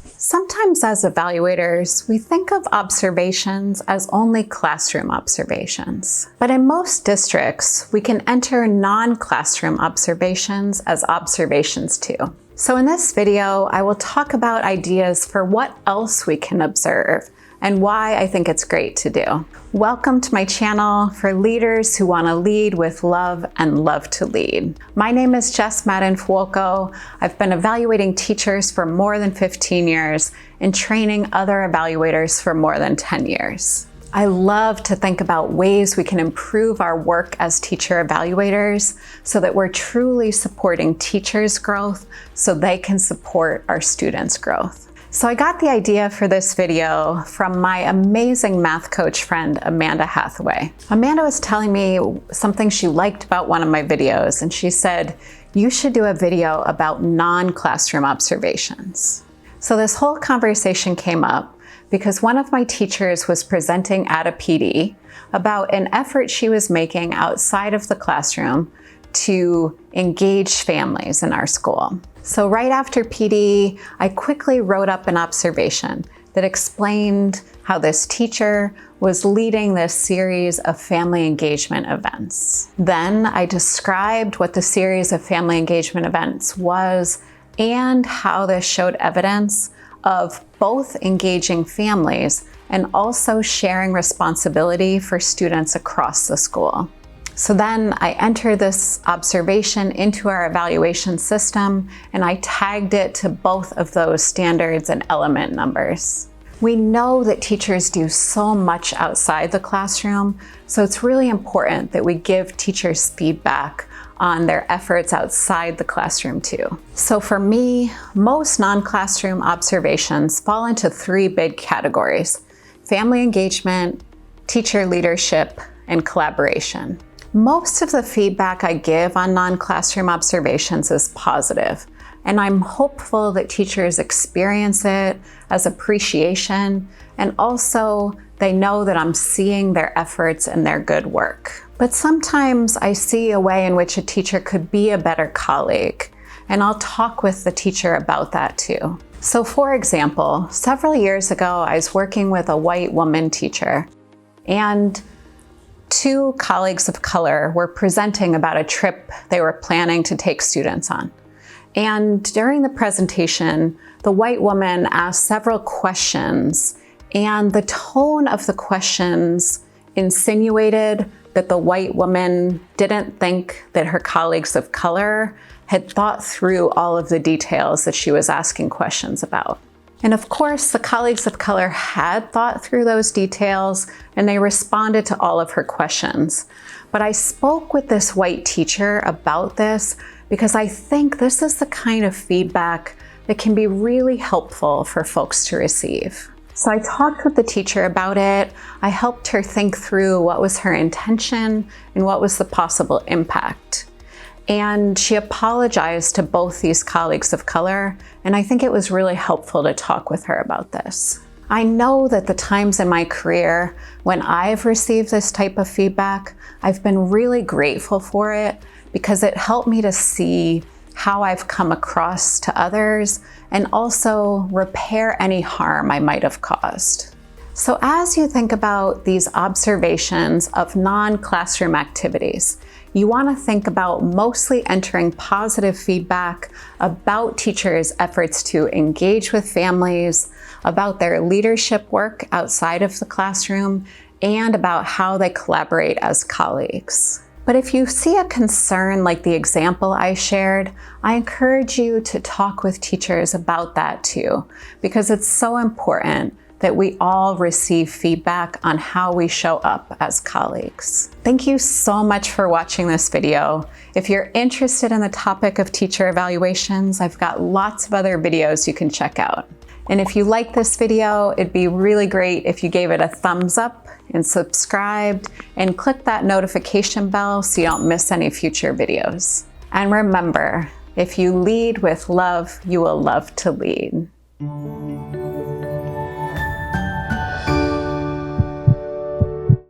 Sometimes as evaluators, we think of observations as only classroom observations. But in most districts, we can enter non-classroom observations as observations too. So in this video, I will talk about ideas for what else we can observe and why I think it's great to do. Welcome to my channel for leaders who want to lead with love and love to lead. My name is Madden-fuoco. I've been evaluating teachers for more than 15 years and training other evaluators for more than 10 years. I love to think about ways we can improve our work as teacher evaluators so that we're truly supporting teachers' growth so they can support our students' growth. So I got the idea for this video from my amazing math coach friend, Amanda Hathaway. Amanda was telling me something she liked about one of my videos, and she said, you should do a video about non-classroom observations. So this whole conversation came up because one of my teachers was presenting at a PD about an effort she was making outside of the classroom to engage families in our school. So right after PD, I quickly wrote up an observation that explained how this teacher was leading this series of family engagement events. Then I described what the series of family engagement events was and how this showed evidence of both engaging families and also sharing responsibility for students across the school. So then I entered this observation into our evaluation system and I tagged it to both of those standards and element numbers. We know that teachers do so much outside the classroom, so it's really important that we give teachers feedback on their efforts outside the classroom too. So for me, most non-classroom observations fall into three big categories: family engagement, teacher leadership, and collaboration. Most of the feedback I give on non-classroom observations is positive, and I'm hopeful that teachers experience it as appreciation, and also they know that I'm seeing their efforts and their good work. But sometimes I see a way in which a teacher could be a better colleague, and I'll talk with the teacher about that too. So for example, several years ago, I was working with a white woman teacher, and two colleagues of color were presenting about a trip they were planning to take students on. And during the presentation, the white woman asked several questions, and the tone of the questions insinuated that the white woman didn't think that her colleagues of color had thought through all of the details that she was asking questions about. And of course, the colleagues of color had thought through those details and they responded to all of her questions. But I spoke with this white teacher about this because I think this is the kind of feedback that can be really helpful for folks to receive. So I talked with the teacher about it. I helped her think through what was her intention and what was the possible impact. And she apologized to both these colleagues of color, and I think it was really helpful to talk with her about this. I know that the times in my career when I've received this type of feedback, I've been really grateful for it because it helped me to see how I've come across to others and also repair any harm I might have caused. So as you think about these observations of non-classroom activities, you want to think about mostly entering positive feedback about teachers' efforts to engage with families, about their leadership work outside of the classroom, and about how they collaborate as colleagues. But if you see a concern like the example I shared, I encourage you to talk with teachers about that too, because it's so important that we all receive feedback on how we show up as colleagues. Thank you so much for watching this video. If you're interested in the topic of teacher evaluations, I've got lots of other videos you can check out. And if you like this video, it'd be really great if you gave it a thumbs up and subscribed and click that notification bell so you don't miss any future videos. And remember, if you lead with love, you will love to lead.